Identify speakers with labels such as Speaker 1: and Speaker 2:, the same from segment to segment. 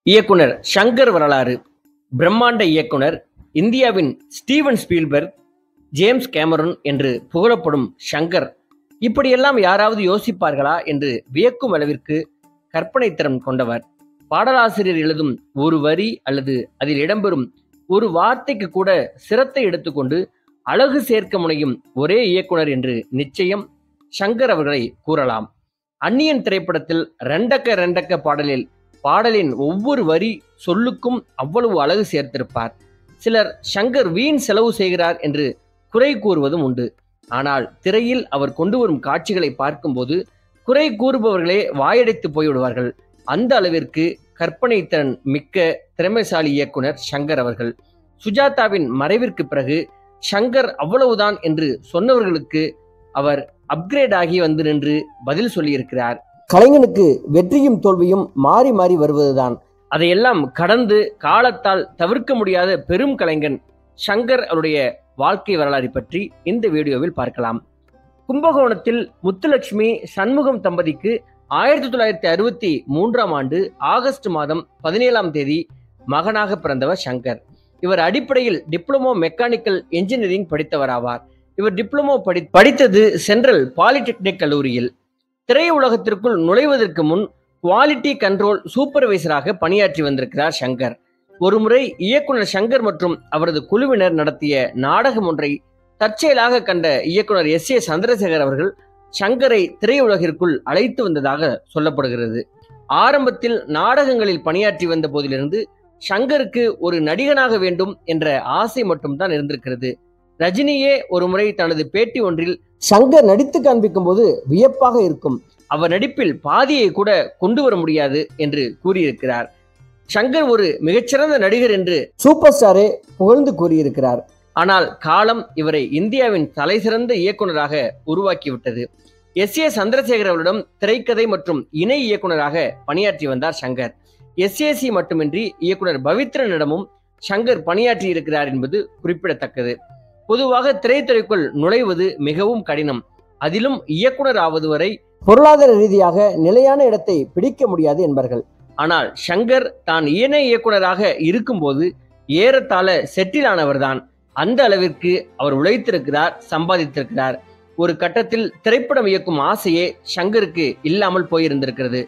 Speaker 1: இயக்குனர் ஷங்கர் வரலாறு. பிரம்மாண்ட இயக்குனர், இந்தியாவின் ஸ்டீவன் ஸ்பீல்பர்க், ஜேம்ஸ் கேமரூன் என்று புகழப்படும் ஷங்கர் இப்படியெல்லாம் யாராவது யோசிப்பார்களா என்று வியக்கும் அளவிற்கு கற்பனை திறன் கொண்டவர். பாடலாசிரியர் எழுதும் ஒரு வரி அல்லது அதில் இடம்பெறும் ஒரு வார்த்தைக்கு கூட சிரத்தை எடுத்துக்கொண்டு அழகு சேர்க்க முனையும் ஒரே இயக்குனர் என்று நிச்சயம் ஷங்கர் அவர்களை கூறலாம். அந்நியன் திரைப்படத்தில் ரெண்டக்க ரெண்டக்க பாடலின் ஒவ்வொரு வரி சொல்லுக்கும் அவ்வளவு அழகு சேர்த்திருப்பார். சிலர் ஷங்கர் வீண் செலவு செய்கிறார் என்று குறை கூறுவதும் உண்டு. ஆனால் திரையில் அவர் கொண்டு வரும் காட்சிகளை பார்க்கும்போது குறை கூறுபவர்களே வாயடைத்து போய்விடுவார்கள். அந்த அளவிற்கு கற்பனை திறன் மிக்க திறமைசாலி இயக்குனர் ஷங்கர் அவர்கள். சுஜாதாவின் மறைவிற்கு பிறகு ஷங்கர் அவ்வளவுதான் என்று சொன்னவர்களுக்கு அவர் அப்கிரேட் ஆகி வந்து நின்று பதில் சொல்லியிருக்கிறார்.
Speaker 2: கலைஞனுக்கு வெற்றியும் தோல்வியும் மாறி மாறி வருவதுதான்.
Speaker 1: அதையெல்லாம் கடந்து காலத்தால் தவிர்க்க முடியாத பெரும் கலைஞன் ஷங்கர் அவருடைய வாழ்க்கை வரலாறு பற்றி இந்த வீடியோவில் பார்க்கலாம். கும்பகோணத்தில் முத்துலட்சுமி சண்முகம் தம்பதிக்கு 1963ஆம் ஆண்டு ஆகஸ்ட் மாதம் 17ஆம் தேதி மகனாக பிறந்தவர் ஷங்கர். இவர் அடிப்படையில் டிப்ளமோ மெக்கானிக்கல் என்ஜினியரிங் படித்தவராவார். இவர் டிப்ளமோ படித்தது சென்ட்ரல் பாலிடெக்னிக் கல்லூரியில். திரையுலகத்திற்குள் நுழைவதற்கு முன் குவாலிட்டி கண்ட்ரோல் சூப்பர்வைசராக பணியாற்றி வந்திருக்கிறார் ஷங்கர். ஒருமுறை இயக்குனர் ஷங்கர் மற்றும் அவரது குழுவினர் நடத்திய நாடகம் ஒன்றை தற்செயலாக கண்ட இயக்குனர் S.A. சந்திரசேகர் அவர்கள் ஷங்கரை திரையுலகிற்குள் அழைத்து வந்ததாக சொல்லப்படுகிறது. ஆரம்பத்தில் நாடகங்களில் பணியாற்றி வந்த போதிலிருந்து ஷங்கருக்கு ஒரு நடிகனாக வேண்டும் என்ற ஆசை மட்டும்தான் இருந்திருக்கிறது. ரஜினியே ஒரு முறை தனது பேட்டி ஒன்றில்
Speaker 2: ஷங்கர் நடித்து காண்பிக்கும் போது வியப்பாக இருக்கும்,
Speaker 1: அவர் நடிப்பில் பாதியை கூட கொண்டு வர முடியாது என்று கூறியிருக்கிறார். ஷங்கர் ஒரு மிகச்சிறந்த நடிகர் என்று
Speaker 2: சூப்பர் ஸ்டாரே புகழ்ந்து கூறியிருக்கிறார்.
Speaker 1: ஆனால் காலம் இவரை இந்தியாவின் தலைசிறந்த இயக்குனராக உருவாக்கிவிட்டது. S.A. சந்திரசேகர் அவரிடம் திரைக்கதை மற்றும் இணை இயக்குனராக பணியாற்றி வந்தார் ஷங்கர். SAC மட்டுமின்றி இயக்குனர் பவித்ரனிடமும் ஷங்கர் பணியாற்றி இருக்கிறார் என்பது குறிப்பிடத்தக்கது. பொதுவாக திரைத்துறைக்குள் நுழைவது மிகவும் கடினம். அதிலும் இயக்குனர் ஆவது வரை
Speaker 2: பொருளாதார ரீதியாக நிலையான இடத்தை பிடிக்க முடியாது என்பார்கள்.
Speaker 1: ஆனால் ஷங்கர் தான் இணை இயக்குனராக இருக்கும்போது ஏறத்தாழ செட்டில் ஆனவர்தான். அந்த அளவிற்கு அவர் உழைத்திருக்கிறார், சம்பாதித்திருக்கிறார். ஒரு கட்டத்தில் திரைப்படம் இயக்கும் ஆசையே ஷங்கருக்கு இல்லாமல் போயிருந்திருக்கிறது.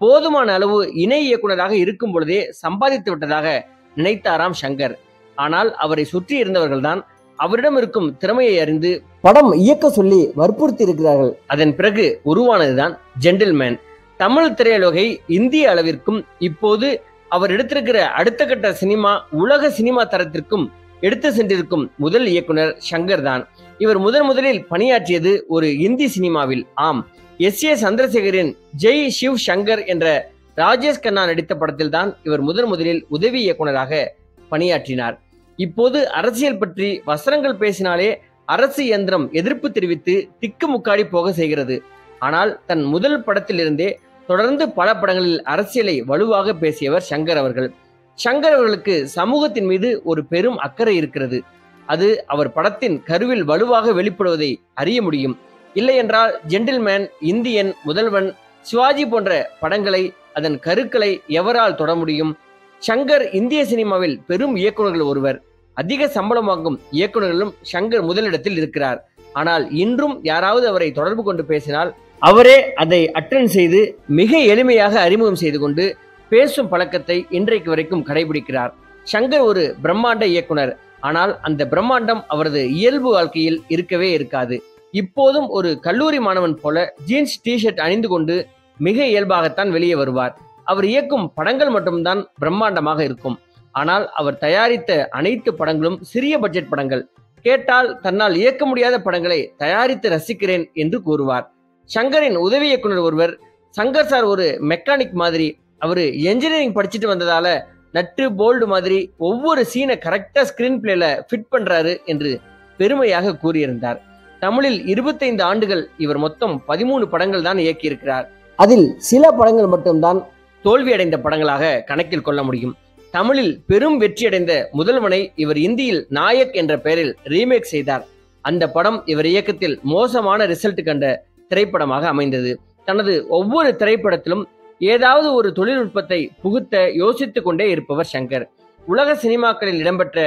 Speaker 1: போதுமான அளவு இணை இயக்குனராக இருக்கும் பொழுதே சம்பாதித்து விட்டதாக நினைத்தாராம் ஷங்கர். ஆனால் அவரை சுற்றி இருந்தவர்கள்தான் அவரிடம் இருக்கும் திறமையை அறிந்து
Speaker 2: படம் இயக்க சொல்லி வற்புறுத்தி இருக்கிறார்கள்.
Speaker 1: அதன் பிறகு உருவானதுதான் ஜென்டில்மேன். தமிழ் திரையுலகை இந்திய அளவிற்கும் இப்போது அவர் எடுத்திருக்கிற அடுத்த கட்ட சினிமா உலக சினிமா தரத்திற்கும் எடுத்து சென்றிருக்கும் முதல் இயக்குனர் ஷங்கர் தான். இவர் முதலில் பணியாற்றியது ஒரு இந்தி சினிமாவில். ஆம், S.A. சந்திரசேகரின் ஜெய் சிவ் ஷங்கர் என்ற ராஜேஷ் கண்ணா நடித்த படத்தில் தான் இவர் முதலில் உதவி இயக்குனராக பணியாற்றினார். இப்போது அரசியல் பற்றி வசனங்கள் பேசினாலே அரசு இயந்திரம் எதிர்ப்பு தெரிவித்து திக்குமுக்காடி போக செய்கிறது. ஆனால் தன் முதல் படத்திலிருந்தே தொடர்ந்து பல படங்களில் அரசியலை வலுவாக பேசியவர் ஷங்கர் அவர்கள். ஷங்கர் அவர்களுக்கு சமூகத்தின் மீது ஒரு பெரும் அக்கறை இருக்கிறது. அது அவர் படத்தின் கருவில் வலுவாக வெளிப்படுவதை அறிய முடியும். இல்லை என்றால் ஜென்டில்மேன், இந்தியன், முதல்வன், சிவாஜி போன்ற படங்களை, அதன் கருக்களை எவரால் தொட முடியும்? ஷங்கர் இந்திய சினிமாவில் பெரும் இயக்குநர்கள் ஒருவர். அதிக சம்பளம் வாங்கும் இயக்குநர்களும் ஷங்கர் முதலிடத்தில் இருக்கிறார். ஆனால் இன்றும் யாராவது அவரை தொடர்பு கொண்டு பேசினால் அவரே அதை அட்டெண்ட் செய்து மிக எளிமையாக அறிமுகம் செய்து கொண்டு பேசும் பழக்கத்தை இன்றைக்கு வரைக்கும் கடைபிடிக்கிறார். ஷங்கர் ஒரு பிரம்மாண்ட இயக்குனர். ஆனால் அந்த பிரம்மாண்டம் அவரது இயல்பு வாழ்க்கையில் இருக்கவே இருக்காது. இப்போதும் ஒரு கல்லூரி மாணவன் போல ஜீன்ஸ் டிஷர்ட் அணிந்து கொண்டு மிக இயல்பாகத்தான் வெளியே வருவார். அவர் இயக்கும் படங்கள் மட்டும்தான் பிரம்மாண்டமாக இருக்கும். ஆனால் அவர் தயாரித்த அனைத்து படங்களும் சிறிய பட்ஜெட் படங்கள். கேட்டால் தன்னால் இயக்க முடியாத படங்களை தயாரித்து ரசிக்கிறேன் என்று கூறுவார். ஷங்கரின் உதவி இயக்குனர் ஒருவர், ஷங்கர் சார் ஒரு மெக்கானிக் மாதிரி, அவரு என்ஜினியரிங் படிச்சுட்டு வந்ததால நட்டு போல்டு மாதிரி ஒவ்வொரு சீனை கரெக்டா ஸ்கிரீன் பிளேல ஃபிட் பண்றாரு என்று பெருமையாக கூறியிருந்தார். தமிழில் 25 ஆண்டுகள் இவர் மொத்தம் 13 படங்கள் தான் இயக்கியிருக்கிறார்.
Speaker 2: அதில் சில படங்கள் மட்டும்தான்
Speaker 1: தோல்வியடைந்த படங்களாக கணக்கில் கொள்ள முடியும். தமிழில் பெரும் வெற்றியடைந்த முதல்வனை இவர் இந்தியில் நாயக் என்ற பெயரில் ரீமேக் செய்தார். அந்த படம் இவர் இயக்கத்தில் மோசமான ரிசல்ட் கண்ட திரைப்படமாக அமைந்தது. தனது ஒவ்வொரு திரைப்படத்திலும் ஏதாவது ஒரு தொழில்நுட்பத்தை புகுத்த யோசித்துக் கொண்டே இருப்பவர் சங்கர். உலக சினிமாக்களில் இடம்பெற்ற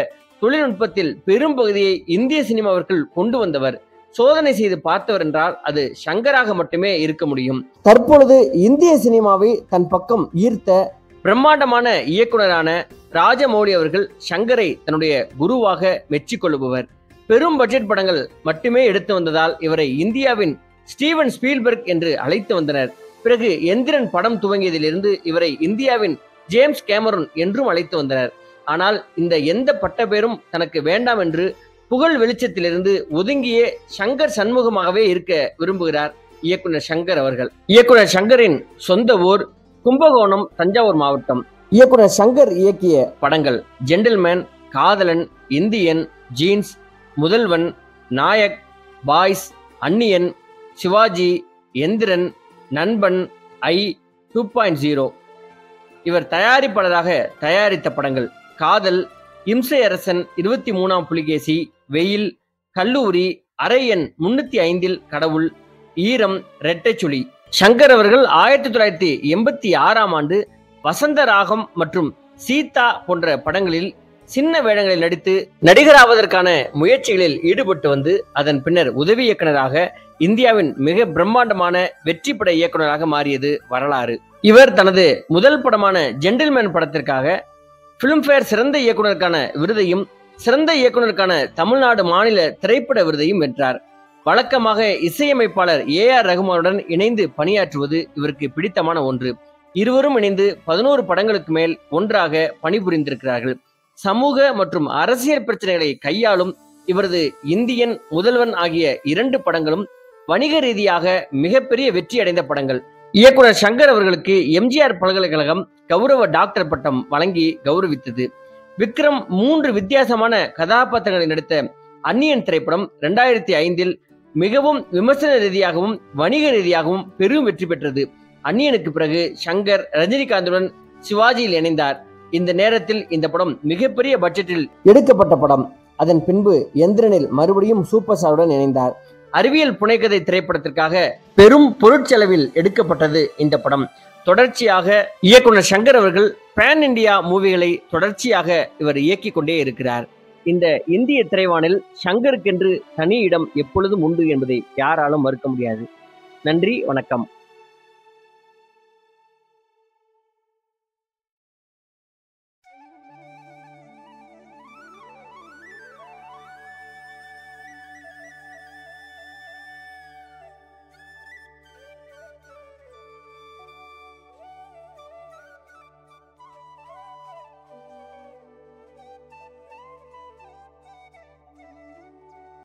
Speaker 1: தொழில்நுட்பத்தில் பெரும் பகுதியை இந்திய சினிமாவிற்குள் கொண்டு வந்தவர். சோதனை செய்து பார்த்தவர் என்றால் அது சங்கராக மட்டுமே இருக்க முடியும்.
Speaker 2: தற்பொழுது இந்திய சினிமாவை தன் பக்கம் ஈர்த்த
Speaker 1: பிரம்மாண்டமான இயக்குனரான ராஜமௌலி அவர்கள் சங்கரை தன்னுடைய குருவாக மெச்சிக்கொள்ளுபவர். பெரும் பட்ஜெட் படங்கள் மட்டுமே எடுத்து வந்ததால் இவரை இந்தியாவின் ஸ்டீவன் ஸ்பீல்பர்க் என்று அழைத்து வந்தனர். பிறகு எந்திரன் படம் துவங்கியதிலிருந்து இவரை இந்தியாவின் ஜேம்ஸ் கேமரூன் என்றும் அழைத்து வந்தனர். ஆனால் இந்த எந்த பட்ட பேரும் தனக்கு வேண்டாம் என்று புகழ் வெளிச்சத்திலிருந்து ஒதுங்கியே சங்கர் சண்முகமாகவே இருக்க விரும்புகிறார் இயக்குனர் சங்கர் அவர்கள். இயக்குனர் சங்கரின் சொந்த ஊர் கும்பகோணம், தஞ்சாவூர் மாவட்டம்.
Speaker 2: இயக்குனர் சங்கர் இயக்கிய
Speaker 1: படங்கள் ஜென்டில்மேன், காதலன், இந்தியன், ஜீன்ஸ், முதல்வன், நாயக், பாய்ஸ், அந்நியன், சிவாஜி, எந்திரன், நண்பன், ஐ, 2.0. இவர் தயாரிப்பாளராக தயாரித்த படங்கள் காதல், இம்சை அரசன், 23ஆம் புலிகேசி, வெயில், கல்லூரி, அரை எண் 305 கடவுள், ஈரம், ரெட்டைச்சுழி. சங்கர் அவர்கள் 1986ஆம் ஆண்டு வசந்த ராகம் மற்றும் சீதா போன்ற படங்களில் சின்ன வேடங்களில் நடித்து நடிகராவதற்கான முயற்சிகளில் ஈடுபட்டு வந்து அதன் பின்னர் உதவி இயக்குனராக இந்தியாவின் மிக பிரம்மாண்டமான வெற்றி பட இயக்குனராக மாறியது வரலாறு. இவர் தனது முதல் படமான ஜென்டில்மேன் படத்திற்காக பிலிம்பேர் சிறந்த இயக்குனருக்கான விருதையும் சிறந்த இயக்குனருக்கான தமிழ்நாடு மாநில திரைப்பட விருதையும் வென்றார். வழக்கமாக இசையமைப்பாளர் AR ரகுமானுடன் இணைந்து பணியாற்றுவது இவருக்கு பிடித்தமான ஒன்று. இருவரும் இணைந்து 11 படங்களுக்கு மேல் ஒன்றாக பணிபுரிந்திருக்கிறார்கள். சமூக மற்றும் அரசியல் பிரச்சனைகளை கையாளும் இவரது இந்தியன், முதல்வன் ஆகிய 2 படங்களும் வணிக ரீதியாக மிகப்பெரிய வெற்றி அடைந்த படங்கள். இயக்குனர் சங்கர் அவர்களுக்கு MGR பல்கலைக்கழகம் கௌரவ டாக்டர் பட்டம் வழங்கி கௌரவித்தது. விக்ரம் 3 வித்தியாசமான கதாபாத்திரங்களை நடித்த அந்நியன் திரைப்படம் 2005 மிகவும் விமர்சன ரீதியாகவும் வணிக ரீதியாகவும் பெரும் வெற்றி பெற்றது. அந்நியனுக்கு பிறகு சங்கர் ரஜினிகாந்துடன் சிவாஜியில் இணைந்தார். இந்த நேரத்தில் இந்த படம் மிகப்பெரிய பட்ஜெட்டில்
Speaker 2: எடுக்கப்பட்ட படம். அதன் பின்பு எந்திரனில் மறுபடியும் சூப்பர் ஸ்டாருடன் இணைந்தார்.
Speaker 1: அறிவியல் புனைக்கதை திரைப்படத்திற்காக பெரும் பொருட்செலவில் எடுக்கப்பட்டது இந்த படம். தொடர்ச்சியாக இயக்குனர் சங்கர் அவர்கள் பேன் இந்தியா மூவிகளை தொடர்ச்சியாக இவர் இயக்கிக் கொண்டே இருக்கிறார். இந்த இந்திய திரைவானில் சங்கருக்கென்று தனி இடம் எப்பொழுதும் உண்டு என்பதை யாராலும் மறுக்க முடியாது. நன்றி, வணக்கம்.